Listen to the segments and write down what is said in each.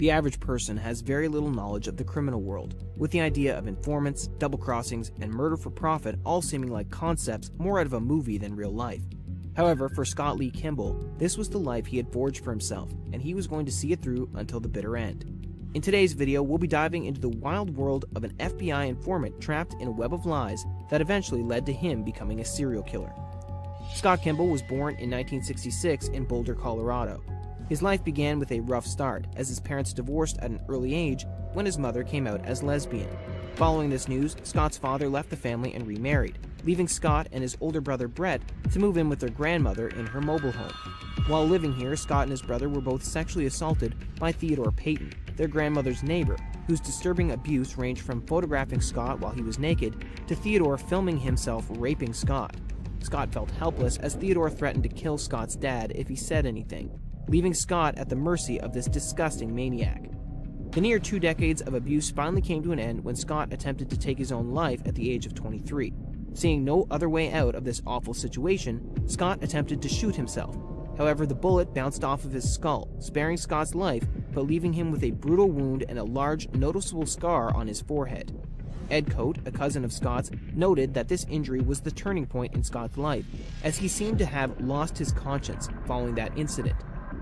The average person has very little knowledge of the criminal world, with the idea of informants, double crossings, and murder for profit all seeming like concepts more out of a movie than real life. However, for Scott Lee Kimball, this was the life he had forged for himself, and he was going to see it through until the bitter end. In today's video, we'll be diving into the wild world of an FBI informant trapped in a web of lies that eventually led to him becoming a serial killer. Scott Kimball was born in 1966 in Boulder, Colorado. His life began with a rough start, as his parents divorced at an early age when his mother came out as lesbian. Following this news, Scott's father left the family and remarried, leaving Scott and his older brother Brett to move in with their grandmother in her mobile home. While living here, Scott and his brother were both sexually assaulted by Theodore Payton, their grandmother's neighbor, whose disturbing abuse ranged from photographing Scott while he was naked to Theodore filming himself raping Scott. Scott felt helpless as Theodore threatened to kill Scott's dad if he said anything, leaving Scott at the mercy of this disgusting maniac. The near 2 decades of abuse finally came to an end when Scott attempted to take his own life at the age of 23. Seeing no other way out of this awful situation, Scott attempted to shoot himself. However, the bullet bounced off of his skull, sparing Scott's life, but leaving him with a brutal wound and a large, noticeable scar on his forehead. Ed Coate, a cousin of Scott's, noted that this injury was the turning point in Scott's life, as he seemed to have lost his conscience following that incident.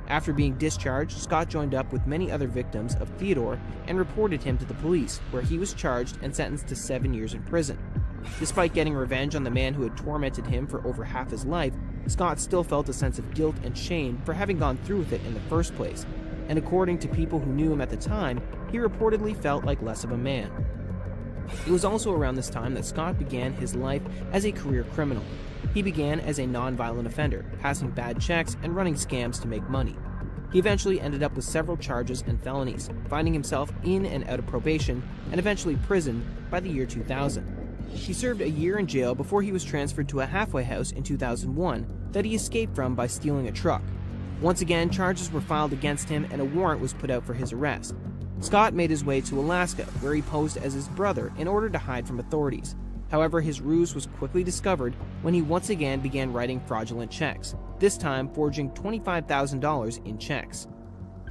After being discharged, Scott joined up with many other victims of Theodore and reported him to the police, where he was charged and sentenced to 7 years in prison. Despite getting revenge on the man who had tormented him for over half his life, Scott still felt a sense of guilt and shame for having gone through with it in the first place, and according to people who knew him at the time, he reportedly felt like less of a man. It was also around this time that Scott began his life as a career criminal. He began as a non-violent offender, passing bad checks and running scams to make money. He eventually ended up with several charges and felonies, finding himself in and out of probation and eventually prison by the year 2000. He served a year in jail before he was transferred to a halfway house in 2001 that he escaped from by stealing a truck. Once again, charges were filed against him and a warrant was put out for his arrest. Scott made his way to Alaska, where he posed as his brother in order to hide from authorities. However, his ruse was quickly discovered when he once again began writing fraudulent checks, this time forging $25,000 in checks.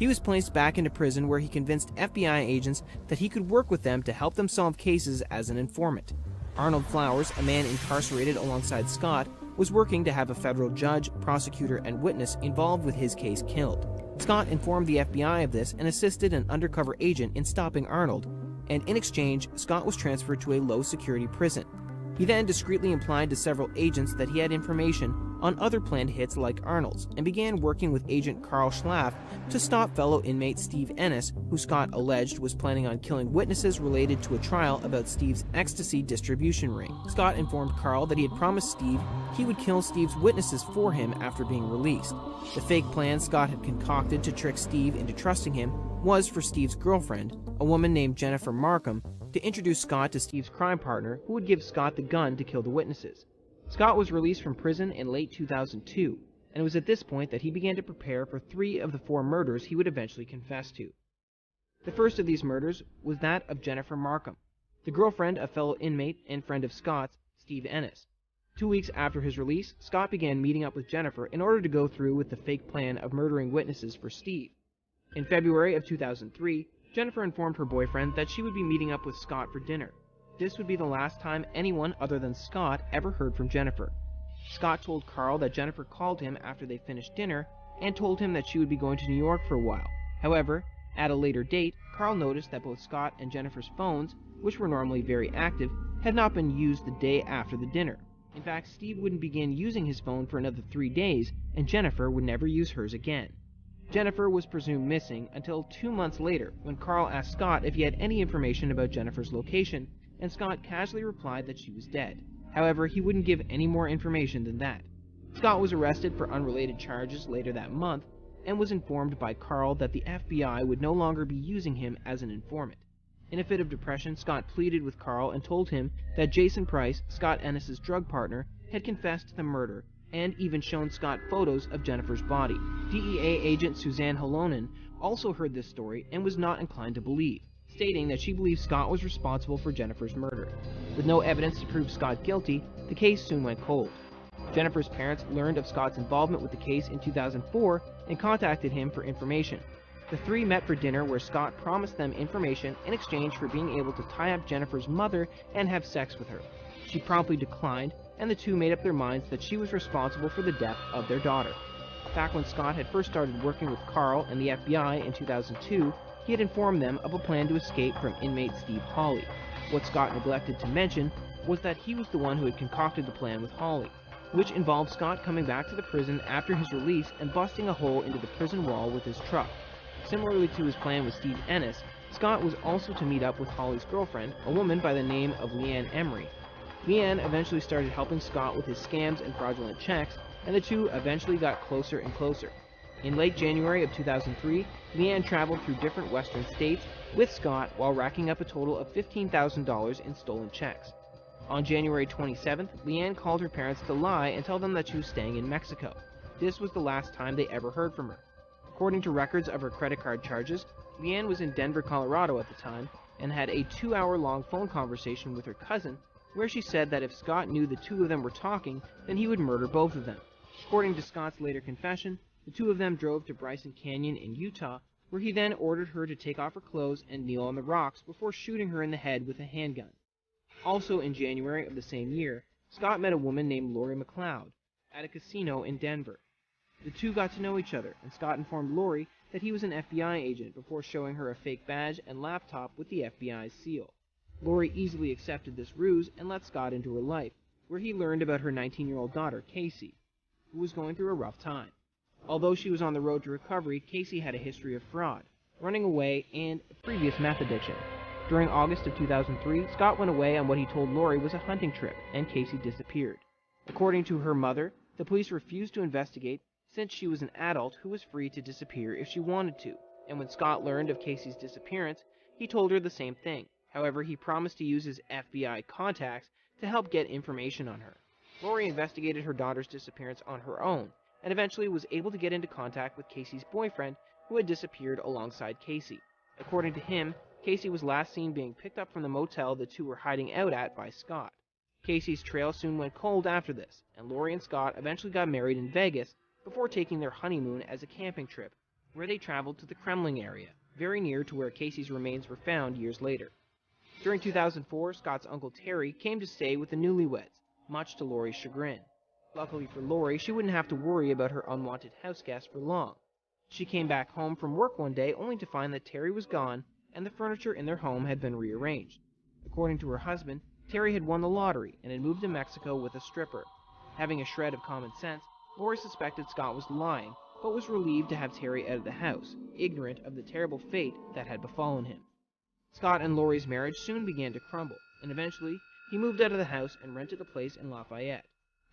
He was placed back into prison, where he convinced FBI agents that he could work with them to help them solve cases as an informant. Arnold Flowers, a man incarcerated alongside Scott, was working to have a federal judge, prosecutor, and witness involved with his case killed. Scott informed the FBI of this and assisted an undercover agent in stopping Arnold, and in exchange, Scott was transferred to a low-security prison. He then discreetly implied to several agents that he had information on other planned hits like Arnold's, and began working with agent Carl Schlaff to stop fellow inmate Steve Ennis, who Scott alleged was planning on killing witnesses related to a trial about Steve's ecstasy distribution ring. Scott informed Carl that he had promised Steve he would kill Steve's witnesses for him after being released. The fake plan Scott had concocted to trick Steve into trusting him was for Steve's girlfriend, a woman named Jennifer Markham, to introduce Scott to Steve's crime partner, who would give Scott the gun to kill the witnesses. Scott was released from prison in late 2002, and it was at this point that he began to prepare for 3 of the 4 murders he would eventually confess to. The first of these murders was that of Jennifer Markham, the girlfriend of fellow inmate and friend of Scott's, Steve Ennis. 2 weeks after his release, Scott began meeting up with Jennifer in order to go through with the fake plan of murdering witnesses for Steve. In February of 2003, Jennifer informed her boyfriend that she would be meeting up with Scott for dinner. This would be the last time anyone other than Scott ever heard from Jennifer. Scott told Carl that Jennifer called him after they finished dinner and told him that she would be going to New York for a while. However, at a later date, Carl noticed that both Scott and Jennifer's phones, which were normally very active, had not been used the day after the dinner. In fact, Steve wouldn't begin using his phone for another 3 days, and Jennifer would never use hers again. Jennifer was presumed missing until 2 months later, when Carl asked Scott if he had any information about Jennifer's location, and Scott casually replied that she was dead. However, he wouldn't give any more information than that. Scott was arrested for unrelated charges later that month, and was informed by Carl that the FBI would no longer be using him as an informant. In a fit of depression, Scott pleaded with Carl and told him that Jason Price, Scott Ennis's drug partner, had confessed to the murder, and even shown Scott photos of Jennifer's body. DEA agent Suzanne Halonen also heard this story and was not inclined to believe, stating that she believed Scott was responsible for Jennifer's murder. With no evidence to prove Scott guilty, the case soon went cold. Jennifer's parents learned of Scott's involvement with the case in 2004 and contacted him for information. The three met for dinner where Scott promised them information in exchange for being able to tie up Jennifer's mother and have sex with her. She promptly declined, and the two made up their minds that she was responsible for the death of their daughter. Back when Scott had first started working with Carl and the FBI in 2002, he had informed them of a plan to escape from inmate Steve Hawley. What Scott neglected to mention was that he was the one who had concocted the plan with Hawley, which involved Scott coming back to the prison after his release and busting a hole into the prison wall with his truck. Similarly to his plan with Steve Ennis, Scott was also to meet up with Hawley's girlfriend, a woman by the name of Leanne Emery. Leanne eventually started helping Scott with his scams and fraudulent checks, and the two eventually got closer and closer. In late January of 2003, Leanne traveled through different western states with Scott while racking up a total of $15,000 in stolen checks. On January 27th, Leanne called her parents to lie and tell them that she was staying in Mexico. This was the last time they ever heard from her. According to records of her credit card charges, Leanne was in Denver, Colorado at the time, and had a 2-hour-long phone conversation with her cousin, where she said that if Scott knew the two of them were talking, then he would murder both of them. According to Scott's later confession, the two of them drove to Bryson Canyon in Utah, where he then ordered her to take off her clothes and kneel on the rocks before shooting her in the head with a handgun. Also in January of the same year, Scott met a woman named Lori McLeod at a casino in Denver. The two got to know each other, and Scott informed Lori that he was an FBI agent before showing her a fake badge and laptop with the FBI's seal. Lori easily accepted this ruse and let Scott into her life, where he learned about her 19-year-old daughter, Casey, who was going through a rough time. Although she was on the road to recovery, Casey had a history of fraud, running away, and a previous meth addiction. During August of 2003, Scott went away on what he told Lori was a hunting trip, and Casey disappeared. According to her mother, the police refused to investigate since she was an adult who was free to disappear if she wanted to, and when Scott learned of Casey's disappearance, he told her the same thing. However, he promised to use his FBI contacts to help get information on her. Lori investigated her daughter's disappearance on her own, and eventually was able to get into contact with Casey's boyfriend, who had disappeared alongside Casey. According to him, Casey was last seen being picked up from the motel the two were hiding out at by Scott. Casey's trail soon went cold after this, and Lori and Scott eventually got married in Vegas before taking their honeymoon as a camping trip, where they traveled to the Kremling area, very near to where Casey's remains were found years later. During 2004, Scott's uncle Terry came to stay with the newlyweds, much to Lori's chagrin. Luckily for Lori, she wouldn't have to worry about her unwanted house guest for long. She came back home from work one day only to find that Terry was gone and the furniture in their home had been rearranged. According to her husband, Terry had won the lottery and had moved to Mexico with a stripper. Having a shred of common sense, Lori suspected Scott was lying, but was relieved to have Terry out of the house, ignorant of the terrible fate that had befallen him. Scott and Lori's marriage soon began to crumble, and eventually he moved out of the house and rented a place in Lafayette.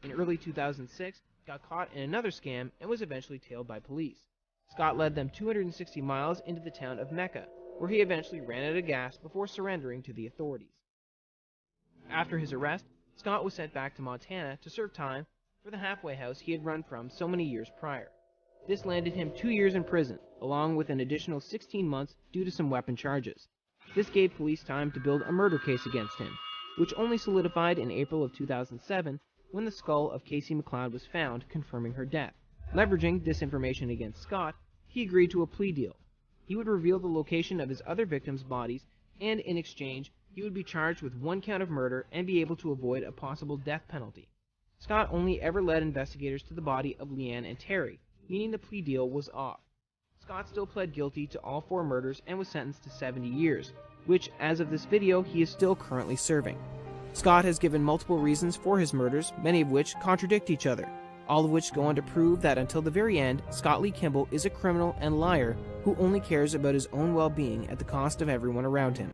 In early 2006, he got caught in another scam and was eventually tailed by police. Scott led them 260 miles into the town of Mecca, where he eventually ran out of gas before surrendering to the authorities. After his arrest, Scott was sent back to Montana to serve time for the halfway house he had run from so many years prior. This landed him 2 years in prison, along with an additional 16 months due to some weapon charges. This gave police time to build a murder case against him, which only solidified in April of 2007 when the skull of Casey McLeod was found, confirming her death. Leveraging this information against Scott, he agreed to a plea deal. He would reveal the location of his other victims' bodies, and in exchange, he would be charged with 1 count of murder and be able to avoid a possible death penalty. Scott only ever led investigators to the body of Leanne and Terry, meaning the plea deal was off. Scott still pled guilty to all 4 murders and was sentenced to 70 years, which, as of this video, he is still currently serving. Scott has given multiple reasons for his murders, many of which contradict each other, all of which go on to prove that until the very end, Scott Lee Kimball is a criminal and liar who only cares about his own well-being at the cost of everyone around him.